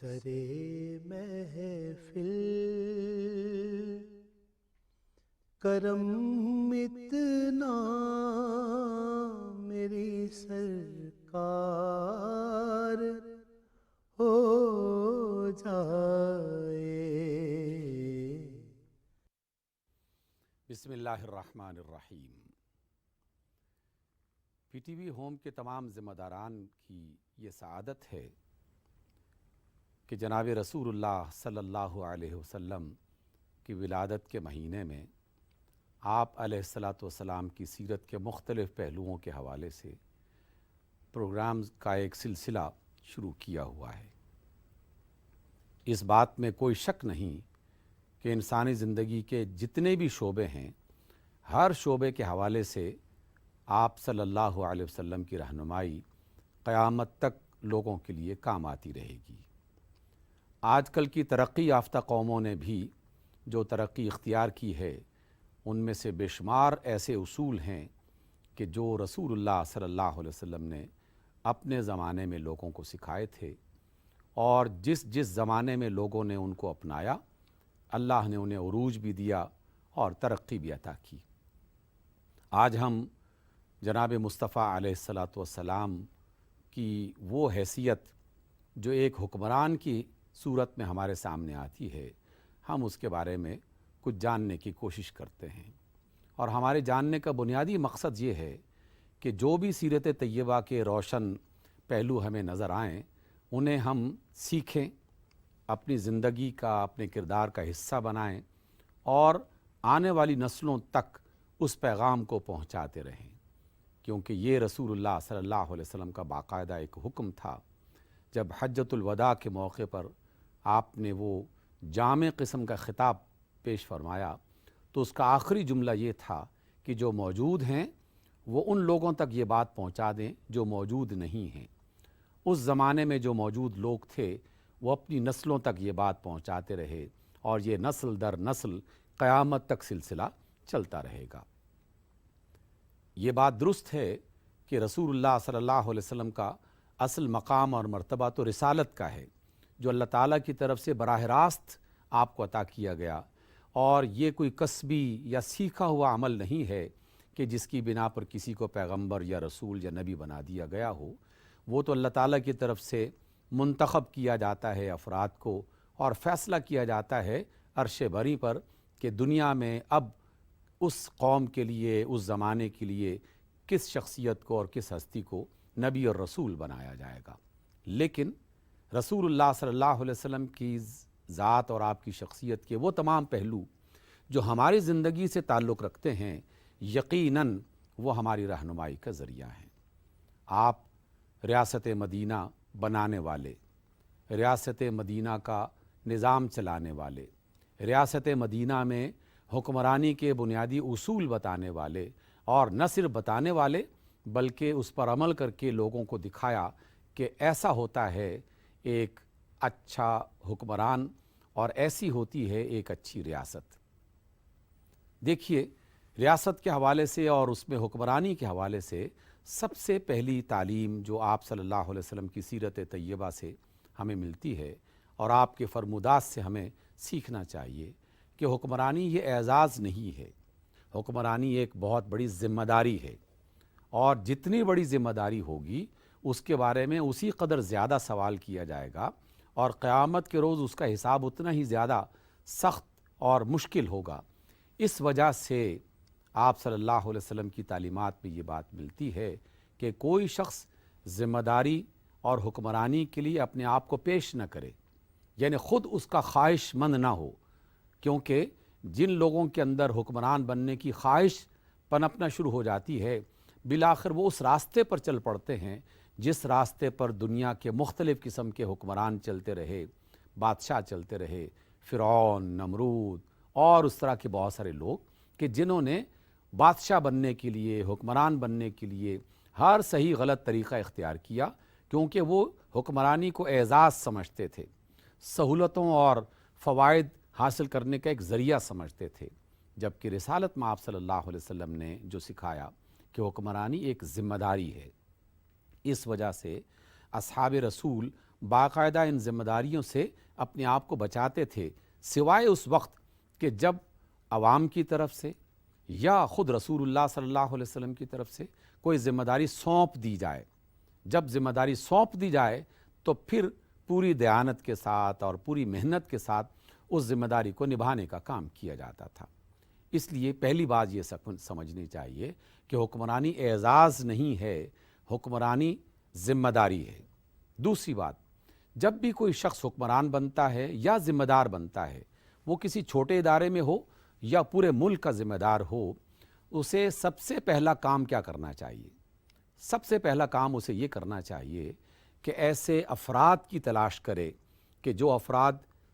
سرے محفل کرم اتنا میری سرکار ہو جائے۔ بسم اللہ الرحمن الرحیم۔ پی ٹی وی ہوم کے تمام ذمہ داران کی یہ سعادت ہے کہ جناب رسول اللہ صلی اللہ علیہ وسلم کی ولادت کے مہینے میں آپ علیہ الصلاۃ والسلام کی سیرت کے مختلف پہلوؤں کے حوالے سے پروگرامز کا ایک سلسلہ شروع کیا ہوا ہے۔ اس بات میں کوئی شک نہیں کہ انسانی زندگی کے جتنے بھی شعبے ہیں، ہر شعبے کے حوالے سے آپ صلی اللہ علیہ وسلم کی رہنمائی قیامت تک لوگوں کے لیے کام آتی رہے گی۔ آج کل کی ترقی یافتہ قوموں نے بھی جو ترقی اختیار کی ہے، ان میں سے بے شمار ایسے اصول ہیں کہ جو رسول اللہ صلی اللہ علیہ وسلم نے اپنے زمانے میں لوگوں کو سکھائے تھے، اور جس زمانے میں لوگوں نے ان کو اپنایا، اللہ نے انہیں عروج بھی دیا اور ترقی بھی عطا کی۔ آج ہم جناب مصطفیٰ علیہ الصلاۃ والسلام کی وہ حیثیت جو ایک حکمران کی صورت میں ہمارے سامنے آتی ہے، ہم اس کے بارے میں کچھ جاننے کی کوشش کرتے ہیں۔ اور ہمارے جاننے کا بنیادی مقصد یہ ہے کہ جو بھی سیرت طیبہ کے روشن پہلو ہمیں نظر آئیں، انہیں ہم سیکھیں، اپنی زندگی کا، اپنے کردار کا حصہ بنائیں، اور آنے والی نسلوں تک اس پیغام کو پہنچاتے رہیں، کیونکہ یہ رسول اللہ صلی اللہ علیہ وسلم کا باقاعدہ ایک حکم تھا۔ جب حجۃ الوداع کے موقع پر آپ نے وہ جامع قسم کا خطاب پیش فرمایا، تو اس کا آخری جملہ یہ تھا کہ جو موجود ہیں وہ ان لوگوں تک یہ بات پہنچا دیں جو موجود نہیں ہیں۔ اس زمانے میں جو موجود لوگ تھے وہ اپنی نسلوں تک یہ بات پہنچاتے رہے، اور یہ نسل در نسل قیامت تک سلسلہ چلتا رہے گا۔ یہ بات درست ہے کہ رسول اللہ صلی اللہ علیہ وسلم کا اصل مقام اور مرتبہ تو رسالت کا ہے، جو اللہ تعالیٰ کی طرف سے براہ راست آپ کو عطا کیا گیا، اور یہ کوئی کسبی یا سیکھا ہوا عمل نہیں ہے کہ جس کی بنا پر کسی کو پیغمبر یا رسول یا نبی بنا دیا گیا ہو۔ وہ تو اللہ تعالیٰ کی طرف سے منتخب کیا جاتا ہے افراد کو، اور فیصلہ کیا جاتا ہے عرش بری پر کہ دنیا میں اب اس قوم کے لیے، اس زمانے کے لیے کس شخصیت کو اور کس ہستی کو نبی اور رسول بنایا جائے گا۔ لیکن رسول اللہ صلی اللہ علیہ وسلم کی ذات اور آپ کی شخصیت کے وہ تمام پہلو جو ہماری زندگی سے تعلق رکھتے ہیں، یقیناً وہ ہماری رہنمائی کا ذریعہ ہیں۔ آپ ریاست مدینہ بنانے والے، ریاست مدینہ کا نظام چلانے والے، ریاست مدینہ میں حکمرانی کے بنیادی اصول بتانے والے، اور نہ صرف بتانے والے بلکہ اس پر عمل کر کے لوگوں کو دکھایا کہ ایسا ہوتا ہے ایک اچھا حکمران، اور ایسی ہوتی ہے ایک اچھی ریاست۔ دیکھیے، ریاست کے حوالے سے اور اس میں حکمرانی کے حوالے سے سب سے پہلی تعلیم جو آپ صلی اللہ علیہ وسلم کی سیرت طیبہ سے ہمیں ملتی ہے، اور آپ کے فرمودات سے ہمیں سیکھنا چاہیے کہ حکمرانی یہ اعزاز نہیں ہے، حکمرانی ایک بہت بڑی ذمہ داری ہے، اور جتنی بڑی ذمہ داری ہوگی اس کے بارے میں اسی قدر زیادہ سوال کیا جائے گا، اور قیامت کے روز اس کا حساب اتنا ہی زیادہ سخت اور مشکل ہوگا۔ اس وجہ سے آپ صلی اللہ علیہ وسلم کی تعلیمات میں یہ بات ملتی ہے کہ کوئی شخص ذمہ داری اور حکمرانی کے لیے اپنے آپ کو پیش نہ کرے، یعنی خود اس کا خواہش مند نہ ہو، کیونکہ جن لوگوں کے اندر حکمران بننے کی خواہش پنپنا شروع ہو جاتی ہے، بالآخر وہ اس راستے پر چل پڑتے ہیں جس راستے پر دنیا کے مختلف قسم کے حکمران چلتے رہے، بادشاہ چلتے رہے، فرعون، نمرود اور اس طرح کے بہت سارے لوگ کہ جنہوں نے بادشاہ بننے کے لیے، حکمران بننے کے لیے ہر صحیح غلط طریقہ اختیار کیا، کیونکہ وہ حکمرانی کو اعزاز سمجھتے تھے، سہولتوں اور فوائد حاصل کرنے کا ایک ذریعہ سمجھتے تھے، جبکہ رسالت میں آپ صلی اللہ علیہ وسلم نے جو سکھایا کہ حکمرانی ایک ذمہ داری ہے۔ اس وجہ سے اصحاب رسول باقاعدہ ان ذمہ داریوں سے اپنے آپ کو بچاتے تھے، سوائے اس وقت کہ جب عوام کی طرف سے یا خود رسول اللہ صلی اللہ علیہ وسلم کی طرف سے کوئی ذمہ داری سونپ دی جائے۔ جب ذمہ داری سونپ دی جائے تو پھر پوری دیانت کے ساتھ اور پوری محنت کے ساتھ اس ذمہ داری کو نبھانے کا کام کیا جاتا تھا۔ اس لیے پہلی بات یہ سمجھنی چاہیے کہ حکمرانی اعزاز نہیں ہے، حکمرانی ذمہ داری ہے۔ دوسری بات، جب بھی کوئی شخص حکمران بنتا ہے یا ذمہ دار بنتا ہے، وہ کسی چھوٹے ادارے میں ہو یا پورے ملک کا ذمہ دار ہو، اسے سب سے پہلا کام کیا کرنا چاہیے؟ سب سے پہلا کام اسے یہ کرنا چاہیے کہ ایسے افراد کی تلاش کرے کہ جو افراد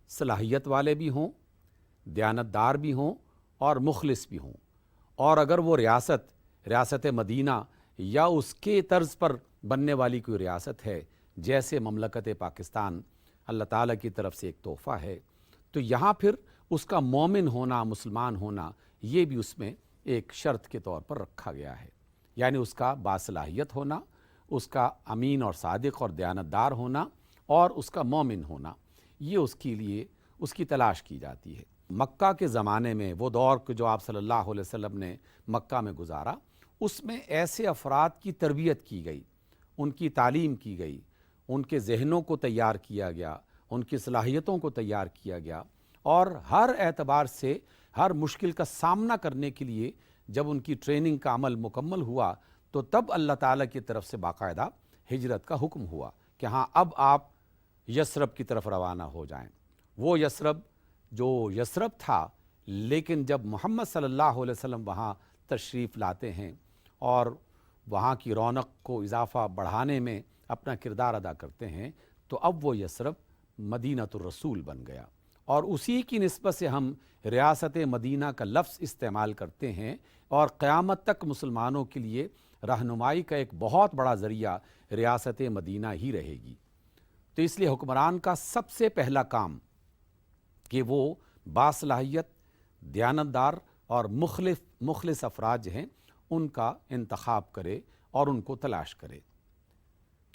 صلاحیت والے بھی ہوں، دیانتدار بھی ہوں اور مخلص بھی ہوں، اور اگر وہ ریاست مدینہ یا اس کے طرز پر بننے والی کوئی ریاست ہے جیسے مملکت پاکستان اللہ تعالیٰ کی طرف سے ایک تحفہ ہے، تو یہاں پھر اس کا مومن ہونا، مسلمان ہونا، یہ بھی اس میں ایک شرط کے طور پر رکھا گیا ہے، یعنی اس کا باصلاحیت ہونا، اس کا امین اور صادق اور دیانتدار ہونا اور اس کا مومن ہونا، یہ اس کے لیے اس کی تلاش کی جاتی ہے۔ مکہ کے زمانے میں وہ دور جو آپ صلی اللہ علیہ وسلم نے مکہ میں گزارا، اس میں ایسے افراد کی تربیت کی گئی، ان کی تعلیم کی گئی، ان کے ذہنوں کو تیار کیا گیا، ان کی صلاحیتوں کو تیار کیا گیا، اور ہر اعتبار سے ہر مشکل کا سامنا کرنے کے لیے جب ان کی ٹریننگ کا عمل مکمل ہوا تو تب اللہ تعالیٰ کی طرف سے باقاعدہ ہجرت کا حکم ہوا کہ ہاں اب آپ یثرب کی طرف روانہ ہو جائیں۔ وہ یثرب جو یثرب تھا، لیکن جب محمد صلی اللہ علیہ وسلم وہاں تشریف لاتے ہیں اور وہاں کی رونق کو اضافہ بڑھانے میں اپنا کردار ادا کرتے ہیں، تو اب وہ یثرب مدینۃ الرسول بن گیا، اور اسی کی نسبت سے ہم ریاست مدینہ کا لفظ استعمال کرتے ہیں، اور قیامت تک مسلمانوں کے لیے رہنمائی کا ایک بہت بڑا ذریعہ ریاست مدینہ ہی رہے گی۔ تو اس لیے حکمران کا سب سے پہلا کام کہ وہ باصلاحیت، دیانتدار اور مخلص افراد جو ہیں ان کا انتخاب کرے اور ان کو تلاش کرے،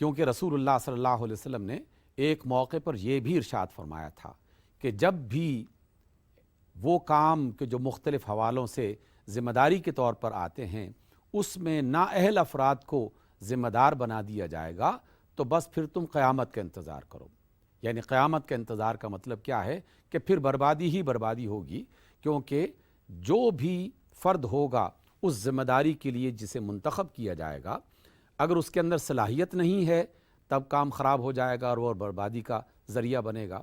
کیونکہ رسول اللہ صلی اللہ علیہ وسلم نے ایک موقع پر یہ بھی ارشاد فرمایا تھا کہ جب بھی وہ کام کہ جو مختلف حوالوں سے ذمہ داری کے طور پر آتے ہیں اس میں نااہل افراد کو ذمہ دار بنا دیا جائے گا تو بس پھر تم قیامت کا انتظار کرو۔ یعنی قیامت کا انتظار کا مطلب کیا ہے کہ پھر بربادی ہی بربادی ہوگی، کیونکہ جو بھی فرد ہوگا اس ذمہ داری کے لیے جسے منتخب کیا جائے گا، اگر اس کے اندر صلاحیت نہیں ہے تب کام خراب ہو جائے گا اور وہ بربادی کا ذریعہ بنے گا۔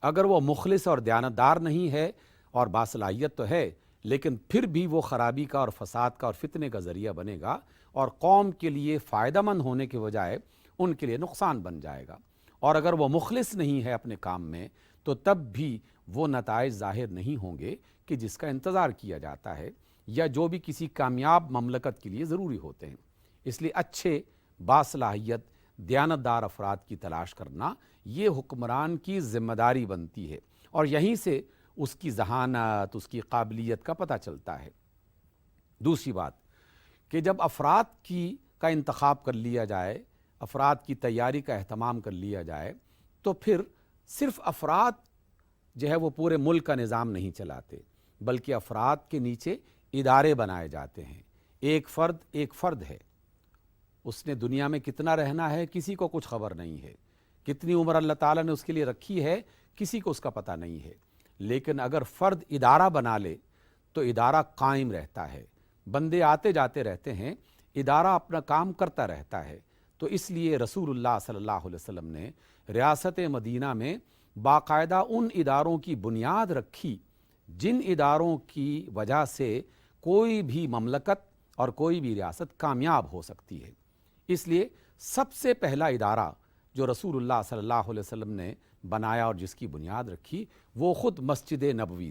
اگر وہ مخلص اور دیانتدار نہیں ہے اور باصلاحیت تو ہے لیکن پھر بھی وہ خرابی کا اور فساد کا اور فتنے کا ذریعہ بنے گا اور قوم کے لیے فائدہ مند ہونے کے بجائے ان کے لیے نقصان بن جائے گا۔ اور اگر وہ مخلص نہیں ہے اپنے کام میں تو تب بھی وہ نتائج ظاہر نہیں ہوں گے کہ جس کا انتظار کیا جاتا ہے یا جو بھی کسی کامیاب مملکت کے لیے ضروری ہوتے ہیں۔ اس لیے اچھے باصلاحیت دیانتدار افراد کی تلاش کرنا یہ حکمران کی ذمہ داری بنتی ہے، اور یہیں سے اس کی ذہانت، اس کی قابلیت کا پتہ چلتا ہے۔ دوسری بات کہ جب افراد کا انتخاب کر لیا جائے، افراد کی تیاری کا اہتمام کر لیا جائے، تو پھر صرف افراد جو ہے وہ پورے ملک کا نظام نہیں چلاتے، بلکہ افراد کے نیچے ادارے بنائے جاتے ہیں۔ ایک فرد ہے، اس نے دنیا میں کتنا رہنا ہے کسی کو کچھ خبر نہیں ہے، کتنی عمر اللہ تعالیٰ نے اس کے لیے رکھی ہے کسی کو اس کا پتہ نہیں ہے، لیکن اگر فرد ادارہ بنا لے تو ادارہ قائم رہتا ہے، بندے آتے جاتے رہتے ہیں، ادارہ اپنا کام کرتا رہتا ہے۔ تو اس لیے رسول اللہ صلی اللہ علیہ وسلم نے ریاست مدینہ میں باقاعدہ ان اداروں کی بنیاد رکھی جن اداروں کی وجہ سے کوئی بھی مملکت اور کوئی بھی ریاست کامیاب ہو سکتی ہے۔ اس لیے سب سے پہلا ادارہ جو رسول اللہ صلی اللہ علیہ وسلم نے بنایا اور جس کی بنیاد رکھی وہ خود مسجد نبوی،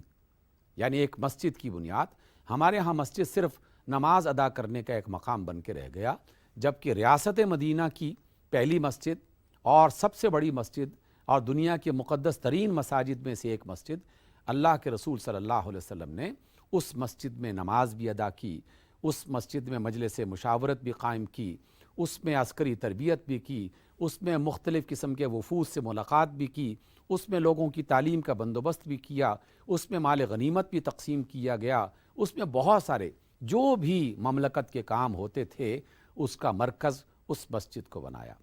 یعنی ایک مسجد کی بنیاد۔ ہمارے ہاں مسجد صرف نماز ادا کرنے کا ایک مقام بن کے رہ گیا، جبکہ ریاست مدینہ کی پہلی مسجد اور سب سے بڑی مسجد اور دنیا کے مقدس ترین مساجد میں سے ایک مسجد، اللہ کے رسول صلی اللہ علیہ وسلم نے اس مسجد میں نماز بھی ادا کی، اس مسجد میں مجلس مشاورت بھی قائم کی، اس میں عسکری تربیت بھی کی، اس میں مختلف قسم کے وفود سے ملاقات بھی کی، اس میں لوگوں کی تعلیم کا بندوبست بھی کیا، اس میں مال غنیمت بھی تقسیم کیا گیا، اس میں بہت سارے جو بھی مملکت کے کام ہوتے تھے اس کا مرکز اس مسجد کو بنایا۔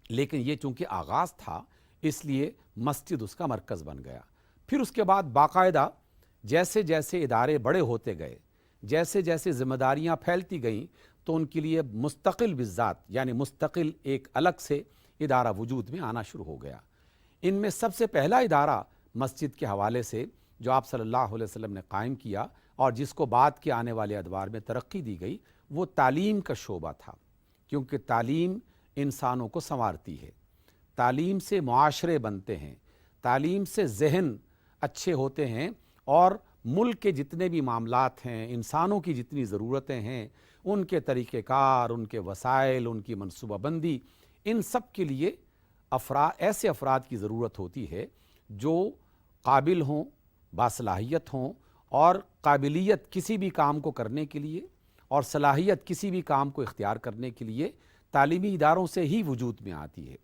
لیکن یہ چونکہ آغاز تھا اس لیے مسجد اس کا مرکز بن گیا۔ پھر اس کے بعد باقاعدہ جیسے جیسے ادارے بڑے ہوتے گئے، جیسے جیسے ذمہ داریاں پھیلتی گئیں، تو ان کے لیے مستقل بالذات یعنی مستقل ایک الگ سے ادارہ وجود میں آنا شروع ہو گیا۔ ان میں سب سے پہلا ادارہ مسجد کے حوالے سے جو آپ صلی اللہ علیہ وسلم نے قائم کیا اور جس کو بعد کے آنے والے ادوار میں ترقی دی گئی، وہ تعلیم کا شعبہ تھا، کیونکہ تعلیم انسانوں کو سنوارتی ہے، تعلیم سے معاشرے بنتے ہیں، تعلیم سے ذہن اچھے ہوتے ہیں، اور ملک کے جتنے بھی معاملات ہیں، انسانوں کی جتنی ضرورتیں ہیں، ان کے طریقہ کار، ان کے وسائل، ان کی منصوبہ بندی، ان سب کے لیے ایسے افراد کی ضرورت ہوتی ہے جو قابل ہوں، باصلاحیت ہوں، اور قابلیت کسی بھی کام کو کرنے کے لیے اور صلاحیت کسی بھی کام کو اختیار کرنے کے لیے تعلیمی اداروں سے ہی وجود میں آتی ہے۔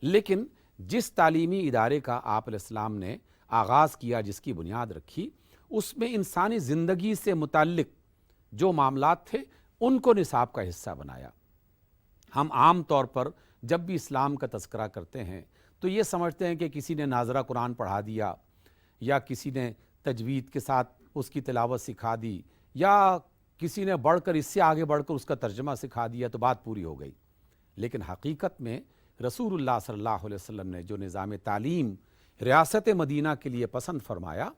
لیکن جس تعلیمی ادارے کا آپ علیہ السلام نے آغاز کیا، جس کی بنیاد رکھی، اس میں انسانی زندگی سے متعلق جو معاملات تھے ان کو نصاب کا حصہ بنایا۔ ہم عام طور پر جب بھی اسلام کا تذکرہ کرتے ہیں تو یہ سمجھتے ہیں کہ کسی نے ناظرہ قرآن پڑھا دیا، یا کسی نے تجوید کے ساتھ اس کی تلاوت سکھا دی، یا کسی نے بڑھ کر اس سے آگے بڑھ کر اس کا ترجمہ سکھا دیا تو بات پوری ہو گئی۔ لیکن حقیقت میں رسول اللہ صلی اللہ علیہ وسلم نے جو نظام تعلیم ریاست مدینہ کے لیے پسند فرمایا،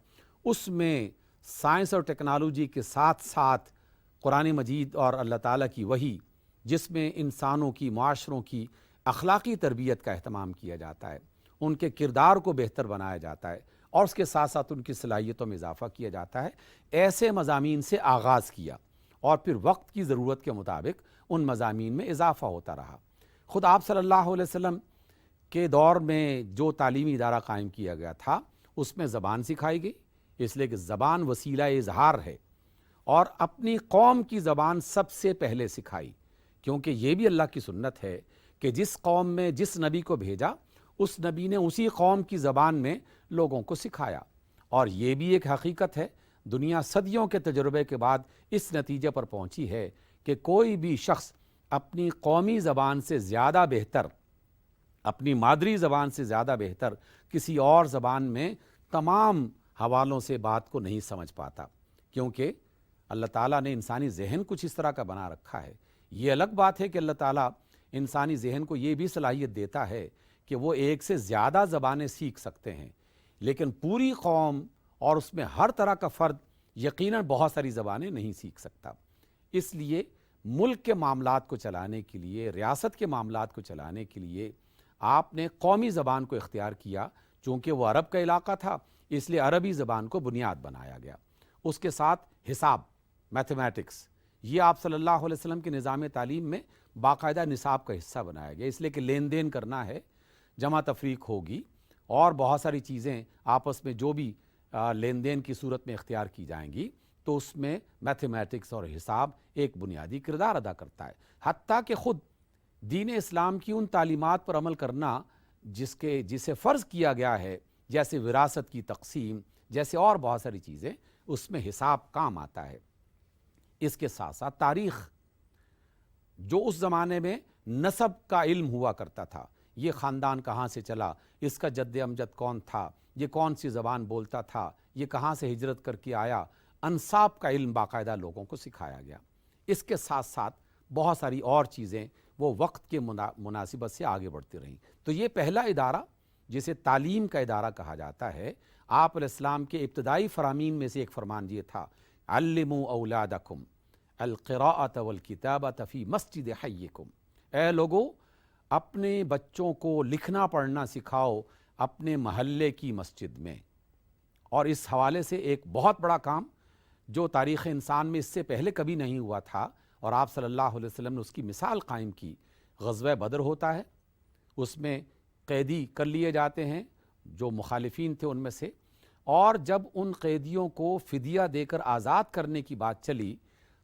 اس میں سائنس اور ٹیکنالوجی کے ساتھ ساتھ قرآن مجید اور اللہ تعالیٰ کی وحی، جس میں انسانوں کی، معاشروں کی اخلاقی تربیت کا اہتمام کیا جاتا ہے، ان کے کردار کو بہتر بنایا جاتا ہے، اور اس کے ساتھ ساتھ ان کی صلاحیتوں میں اضافہ کیا جاتا ہے، ایسے مضامین سے آغاز کیا، اور پھر وقت کی ضرورت کے مطابق ان مضامین میں اضافہ ہوتا رہا۔ خود آپ صلی اللہ علیہ وسلم کے دور میں جو تعلیمی ادارہ قائم کیا گیا تھا اس میں زبان سکھائی گئی، اس لیے کہ زبان وسیلہ اظہار ہے، اور اپنی قوم کی زبان سب سے پہلے سکھائی، کیونکہ یہ بھی اللہ کی سنت ہے کہ جس قوم میں جس نبی کو بھیجا اس نبی نے اسی قوم کی زبان میں لوگوں کو سکھایا۔ اور یہ بھی ایک حقیقت ہے، دنیا صدیوں کے تجربے کے بعد اس نتیجے پر پہنچی ہے کہ کوئی بھی شخص اپنی قومی زبان سے زیادہ بہتر، اپنی مادری زبان سے زیادہ بہتر کسی اور زبان میں تمام حوالوں سے بات کو نہیں سمجھ پاتا، کیونکہ اللہ تعالیٰ نے انسانی ذہن کچھ اس طرح کا بنا رکھا ہے۔ یہ الگ بات ہے کہ اللہ تعالیٰ انسانی ذہن کو یہ بھی صلاحیت دیتا ہے کہ وہ ایک سے زیادہ زبانیں سیکھ سکتے ہیں، لیکن پوری قوم اور اس میں ہر طرح کا فرد یقیناً بہت ساری زبانیں نہیں سیکھ سکتا۔ اس لیے ملک کے معاملات کو چلانے کے لیے، ریاست کے معاملات کو چلانے کے لیے آپ نے قومی زبان کو اختیار کیا، چونکہ وہ عرب کا علاقہ تھا اس لیے عربی زبان کو بنیاد بنایا گیا۔ اس کے ساتھ حساب، میتھمیٹکس، یہ آپ صلی اللہ علیہ وسلم کے نظام تعلیم میں باقاعدہ نصاب کا حصہ بنایا گیا، اس لیے کہ لین دین کرنا ہے، جمع تفریق ہوگی، اور بہت ساری چیزیں آپس میں جو بھی لین دین کی صورت میں اختیار کی جائیں گی تو اس میں میتھمیٹکس اور حساب ایک بنیادی کردار ادا کرتا ہے۔ حتیٰ کہ خود دین اسلام کی ان تعلیمات پر عمل کرنا جسے فرض کیا گیا ہے، جیسے وراثت کی تقسیم، جیسے اور بہت ساری چیزیں، اس میں حساب کام آتا ہے۔ اس کے ساتھ ساتھ تاریخ، جو اس زمانے میں نسب کا علم ہوا کرتا تھا، یہ خاندان کہاں سے چلا، اس کا جد امجد کون تھا، یہ کون سی زبان بولتا تھا، یہ کہاں سے ہجرت کر کے آیا، انساب کا علم باقاعدہ لوگوں کو سکھایا گیا۔ اس کے ساتھ ساتھ بہت ساری اور چیزیں وہ وقت کے مناسبت سے آگے بڑھتی رہیں۔ تو یہ پہلا ادارہ جسے تعلیم کا ادارہ کہا جاتا ہے، آپ علیہ السلام کے ابتدائی فرامین میں سے ایک فرمان یہ تھا، علموا اولادکم القراءۃ والکتابۃ فی مسجد حیکم، اے لوگو اپنے بچوں کو لکھنا پڑھنا سکھاؤ اپنے محلے کی مسجد میں۔ اور اس حوالے سے ایک بہت بڑا کام جو تاریخ انسان میں اس سے پہلے کبھی نہیں ہوا تھا، اور آپ صلی اللہ علیہ وسلم نے اس کی مثال قائم کی، غزوہ بدر ہوتا ہے، اس میں قیدی کر لیے جاتے ہیں جو مخالفین تھے ان میں سے، اور جب ان قیدیوں کو فدیہ دے کر آزاد کرنے کی بات چلی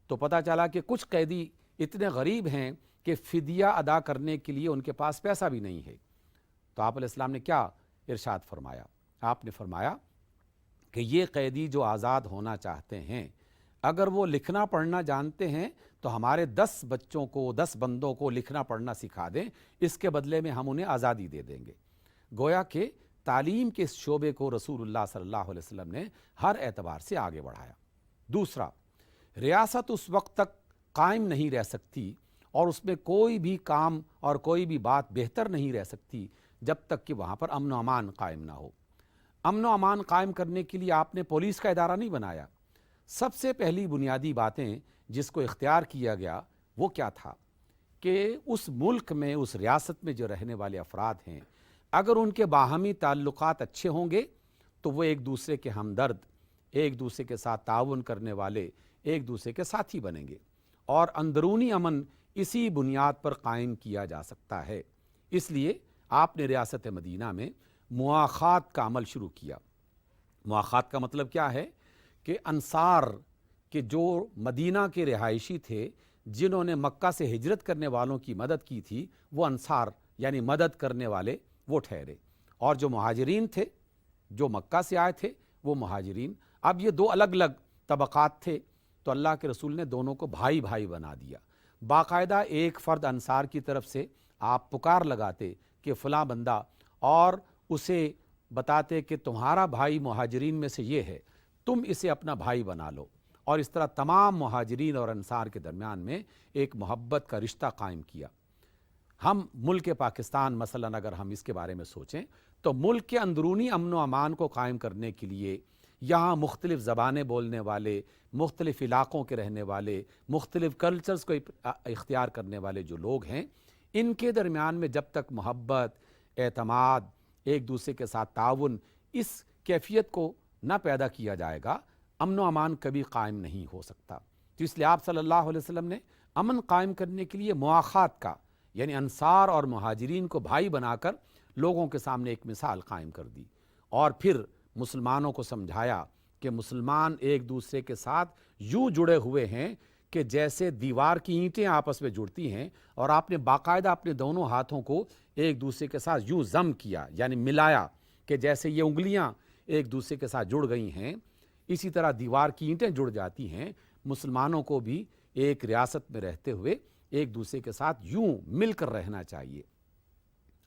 تو پتہ چلا کہ کچھ قیدی اتنے غریب ہیں کہ فدیہ ادا کرنے کے لیے ان کے پاس پیسہ بھی نہیں ہے۔ تو آپ علیہ السلام نے کیا ارشاد فرمایا؟ آپ نے فرمایا کہ یہ قیدی جو آزاد ہونا چاہتے ہیں، اگر وہ لکھنا پڑھنا جانتے ہیں تو ہمارے 10 بچوں کو، 10 بندوں کو لکھنا پڑھنا سکھا دیں، اس کے بدلے میں ہم انہیں آزادی دے دیں گے۔ گویا کہ تعلیم کے اس شعبے کو رسول اللہ صلی اللہ علیہ وسلم نے ہر اعتبار سے آگے بڑھایا۔ دوسرا، ریاست اس وقت تک قائم نہیں رہ سکتی اور اس میں کوئی بھی کام اور کوئی بھی بات بہتر نہیں رہ سکتی جب تک کہ وہاں پر امن و امان قائم نہ ہو۔ امن و امان قائم کرنے کے لیے آپ نے پولیس کا ادارہ نہیں بنایا۔ سب سے پہلی بنیادی باتیں جس کو اختیار کیا گیا وہ کیا تھا کہ اس ملک میں، اس ریاست میں جو رہنے والے افراد ہیں، اگر ان کے باہمی تعلقات اچھے ہوں گے تو وہ ایک دوسرے کے ہمدرد، ایک دوسرے کے ساتھ تعاون کرنے والے، ایک دوسرے کے ساتھی بنیں گے، اور اندرونی امن اسی بنیاد پر قائم کیا جا سکتا ہے۔ اس لیے آپ نے ریاست مدینہ میں مواخات کا عمل شروع کیا۔ مواخات کا مطلب کیا ہے کہ انصار کہ جو مدینہ کے رہائشی تھے، جنہوں نے مکہ سے ہجرت کرنے والوں کی مدد کی تھی، وہ انصار یعنی مدد کرنے والے وہ ٹھہرے، اور جو مہاجرین تھے، جو مکہ سے آئے تھے، وہ مہاجرین۔ اب یہ دو الگ الگ طبقات تھے، تو اللہ کے رسول نے دونوں کو بھائی بھائی بنا دیا۔ باقاعدہ ایک فرد انصار کی طرف سے آپ پکار لگاتے کہ فلاں بندہ، اور اسے بتاتے کہ تمہارا بھائی مہاجرین میں سے یہ ہے، تم اسے اپنا بھائی بنا لو، اور اس طرح تمام مہاجرین اور انصار کے درمیان میں ایک محبت کا رشتہ قائم کیا۔ ہم ملک پاکستان مثلاً اگر ہم اس کے بارے میں سوچیں تو ملک کے اندرونی امن و امان کو قائم کرنے کے لیے یہاں مختلف زبانیں بولنے والے، مختلف علاقوں کے رہنے والے، مختلف کلچرز کو اختیار کرنے والے جو لوگ ہیں، ان کے درمیان میں جب تک محبت، اعتماد، ایک دوسرے کے ساتھ تعاون، اس کیفیت کو نہ پیدا کیا جائے گا، امن و امان کبھی قائم نہیں ہو سکتا۔ تو اس لیے آپ صلی اللہ علیہ وسلم نے امن قائم کرنے کے لیے مواخات کا، یعنی انصار اور مہاجرین کو بھائی بنا کر لوگوں کے سامنے ایک مثال قائم کر دی، اور پھر مسلمانوں کو سمجھایا کہ مسلمان ایک دوسرے کے ساتھ یوں جڑے ہوئے ہیں کہ جیسے دیوار کی اینٹیں آپس میں جڑتی ہیں، اور آپ نے باقاعدہ اپنے دونوں ہاتھوں کو ایک دوسرے کے ساتھ یوں ضم کیا، یعنی ملایا، کہ جیسے یہ انگلیاں ایک دوسرے کے ساتھ جڑ گئی ہیں، اسی طرح دیوار کی اینٹیں جڑ جاتی ہیں۔ مسلمانوں کو بھی ایک ریاست میں رہتے ہوئے ایک دوسرے کے ساتھ یوں مل کر رہنا چاہیے۔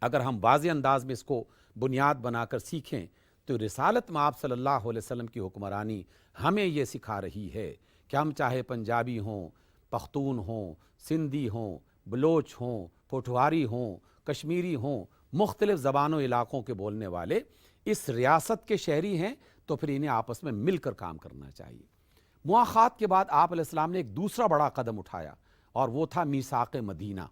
اگر ہم واضح انداز میں اس کو بنیاد بنا کر سیکھیں تو رسالت میں آپ صلی اللہ علیہ وسلم کی حکمرانی ہمیں یہ سکھا رہی ہے کہ ہم چاہے پنجابی ہوں، پختون ہوں، سندھی ہوں، بلوچ ہوں، پوٹھواری ہوں، کشمیری ہوں، مختلف زبانوں علاقوں کے بولنے والے اس ریاست کے شہری ہیں، تو پھر انہیں آپس میں مل کر کام کرنا چاہیے۔ مواخات کے بعد آپ علیہ السلام نے ایک دوسرا بڑا قدم اٹھایا، اور وہ تھا میثاق مدینہ۔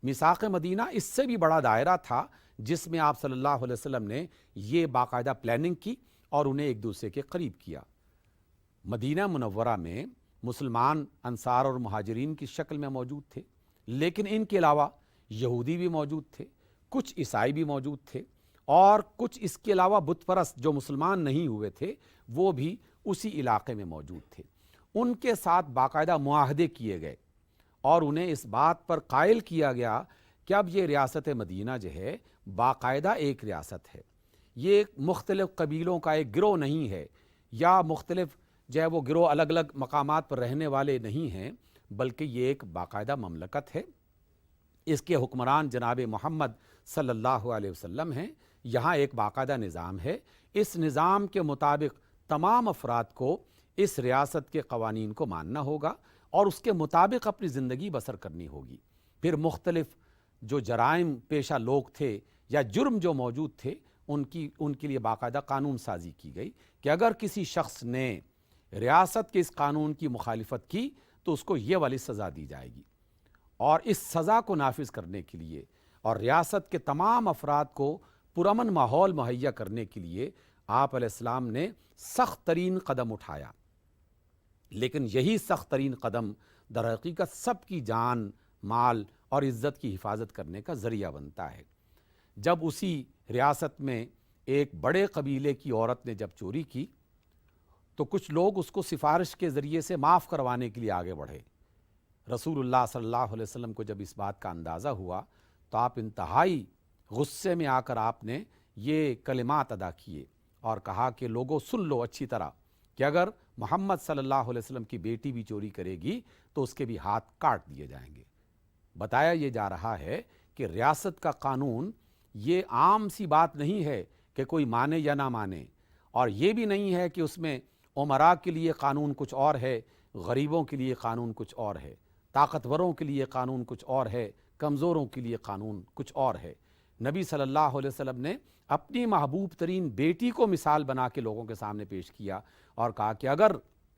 میثاق مدینہ اس سے بھی بڑا دائرہ تھا، جس میں آپ صلی اللہ علیہ وسلم نے یہ باقاعدہ پلاننگ کی اور انہیں ایک دوسرے کے قریب کیا۔ مدینہ منورہ میں مسلمان انصار اور مہاجرین کی شکل میں موجود تھے، لیکن ان کے علاوہ یہودی بھی موجود تھے، کچھ عیسائی بھی موجود تھے، اور کچھ اس کے علاوہ بت پرست جو مسلمان نہیں ہوئے تھے وہ بھی اسی علاقے میں موجود تھے۔ ان کے ساتھ باقاعدہ معاہدے کیے گئے، اور انہیں اس بات پر قائل کیا گیا کہ اب یہ ریاست مدینہ جو ہے باقاعدہ ایک ریاست ہے، یہ مختلف قبیلوں کا ایک گروہ نہیں ہے، یا مختلف جو ہے وہ گروہ الگ الگ مقامات پر رہنے والے نہیں ہیں، بلکہ یہ ایک باقاعدہ مملکت ہے۔ اس کے حکمران جناب محمد صلی اللہ علیہ وسلم ہیں۔ یہاں ایک باقاعدہ نظام ہے، اس نظام کے مطابق تمام افراد کو اس ریاست کے قوانین کو ماننا ہوگا اور اس کے مطابق اپنی زندگی بسر کرنی ہوگی۔ پھر مختلف جو جرائم پیشہ لوگ تھے یا جرم جو موجود تھے، ان کے لیے باقاعدہ قانون سازی کی گئی کہ اگر کسی شخص نے ریاست کے اس قانون کی مخالفت کی تو اس کو یہ والی سزا دی جائے گی، اور اس سزا کو نافذ کرنے کے لیے اور ریاست کے تمام افراد کو پرامن ماحول مہیا کرنے کے لیے آپ علیہ السلام نے سخت ترین قدم اٹھایا۔ لیکن یہی سخت ترین قدم در حقیقت سب کی جان، مال اور عزت کی حفاظت کرنے کا ذریعہ بنتا ہے۔ جب اسی ریاست میں ایک بڑے قبیلے کی عورت نے جب چوری کی تو کچھ لوگ اس کو سفارش کے ذریعے سے معاف کروانے کے لیے آگے بڑھے، رسول اللہ صلی اللہ علیہ وسلم کو جب اس بات کا اندازہ ہوا تو آپ انتہائی غصے میں آ کر آپ نے یہ کلمات ادا کیے اور کہا کہ لوگوں سن لو اچھی طرح کہ اگر محمد صلی اللہ علیہ وسلم کی بیٹی بھی چوری کرے گی تو اس کے بھی ہاتھ کاٹ دیے جائیں گے۔ بتایا یہ جا رہا ہے کہ ریاست کا قانون یہ عام سی بات نہیں ہے کہ کوئی مانے یا نہ مانے، اور یہ بھی نہیں ہے کہ اس میں امراء کے لیے قانون کچھ اور ہے، غریبوں کے لیے قانون کچھ اور ہے، طاقتوروں کے لیے قانون کچھ اور ہے، کمزوروں کے لیے قانون کچھ اور ہے۔ نبی صلی اللہ علیہ وسلم نے اپنی محبوب ترین بیٹی کو مثال بنا کے لوگوں کے سامنے پیش کیا اور کہا کہ اگر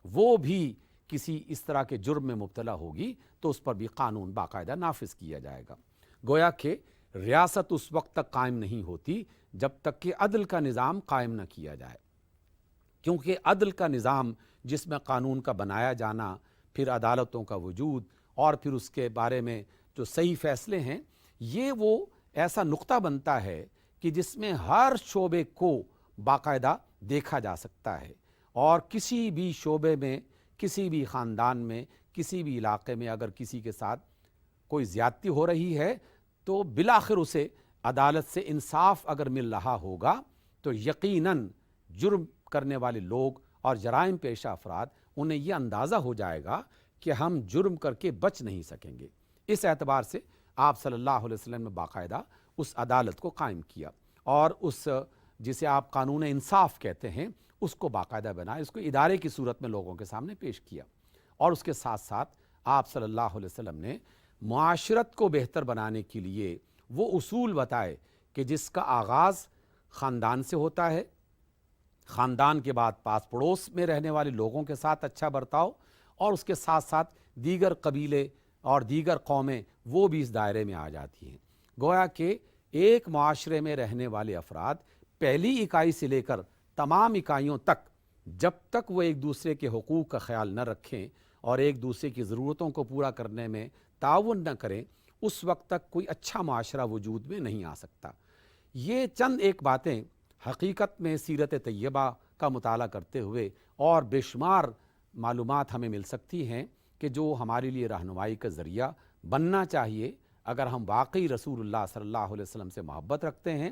وہ بھی کسی اس طرح کے جرم میں مبتلا ہوگی تو اس پر بھی قانون باقاعدہ نافذ کیا جائے گا۔ گویا کہ ریاست اس وقت تک قائم نہیں ہوتی جب تک کہ عدل کا نظام قائم نہ کیا جائے، کیونکہ عدل کا نظام جس میں قانون کا بنایا جانا، پھر عدالتوں کا وجود اور پھر اس کے بارے میں جو صحیح فیصلے ہیں، یہ وہ ایسا نقطہ بنتا ہے کہ جس میں ہر شعبے کو باقاعدہ دیکھا جا سکتا ہے، اور کسی بھی شعبے میں، کسی بھی خاندان میں، کسی بھی علاقے میں اگر کسی کے ساتھ کوئی زیادتی ہو رہی ہے تو بالآخر اسے عدالت سے انصاف اگر مل رہا ہوگا تو یقیناً جرم کرنے والے لوگ اور جرائم پیشہ افراد انہیں یہ اندازہ ہو جائے گا کہ ہم جرم کر کے بچ نہیں سکیں گے۔ اس اعتبار سے آپ صلی اللہ علیہ وسلم نے باقاعدہ اس عدالت کو قائم کیا اور اس جسے آپ قانون انصاف کہتے ہیں اس کو باقاعدہ بنایا، اس کو ادارے کی صورت میں لوگوں کے سامنے پیش کیا، اور اس کے ساتھ ساتھ آپ صلی اللہ علیہ وسلم نے معاشرت کو بہتر بنانے کے لیے وہ اصول بتائے کہ جس کا آغاز خاندان سے ہوتا ہے، خاندان کے بعد پاس پڑوس میں رہنے والے لوگوں کے ساتھ اچھا برتاؤ، اور اس کے ساتھ ساتھ دیگر قبیلے اور دیگر قومیں وہ بھی اس دائرے میں آ جاتی ہیں۔ گویا کہ ایک معاشرے میں رہنے والے افراد پہلی اکائی سے لے کر تمام اکائیوں تک جب تک وہ ایک دوسرے کے حقوق کا خیال نہ رکھیں اور ایک دوسرے کی ضرورتوں کو پورا کرنے میں تعاون نہ کریں، اس وقت تک کوئی اچھا معاشرہ وجود میں نہیں آ سکتا۔ یہ چند ایک باتیں حقیقت میں سیرت طیبہ کا مطالعہ کرتے ہوئے اور بے شمار معلومات ہمیں مل سکتی ہیں کہ جو ہمارے لیے رہنمائی کا ذریعہ بننا چاہیے اگر ہم واقعی رسول اللہ صلی اللہ علیہ وسلم سے محبت رکھتے ہیں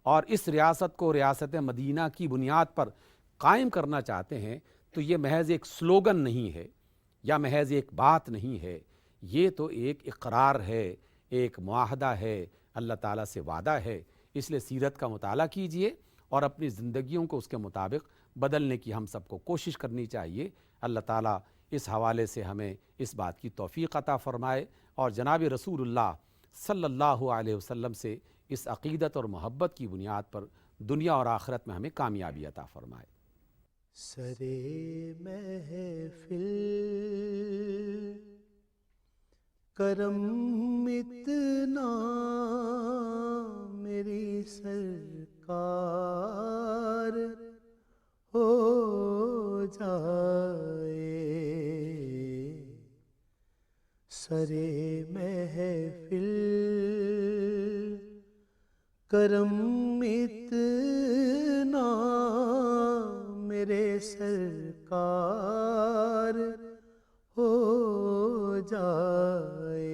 اور اس ریاست کو ریاست مدینہ کی بنیاد پر قائم کرنا چاہتے ہیں۔ تو یہ محض ایک سلوگن نہیں ہے یا محض ایک بات نہیں ہے، یہ تو ایک اقرار ہے، ایک معاہدہ ہے، اللہ تعالیٰ سے وعدہ ہے۔ اس لیے سیرت کا مطالعہ کیجئے اور اپنی زندگیوں کو اس کے مطابق بدلنے کی ہم سب کو کوشش کرنی چاہیے۔ اللہ تعالیٰ اس حوالے سے ہمیں اس بات کی توفیق عطا فرمائے اور جناب رسول اللہ صلی اللہ علیہ وسلم سے اس عقیدت اور محبت کی بنیاد پر دنیا اور آخرت میں ہمیں کامیابی عطا فرمائے۔ سرے محفل کرم اتنا میری سرکار ہو جائے، سرے محفل کرم اتنا میرے سرکار ہو جائے،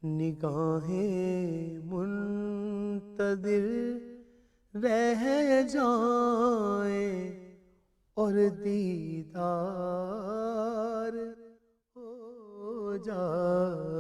نگاہیں منتظر رہ جائیں اور دیدار ہو جائے۔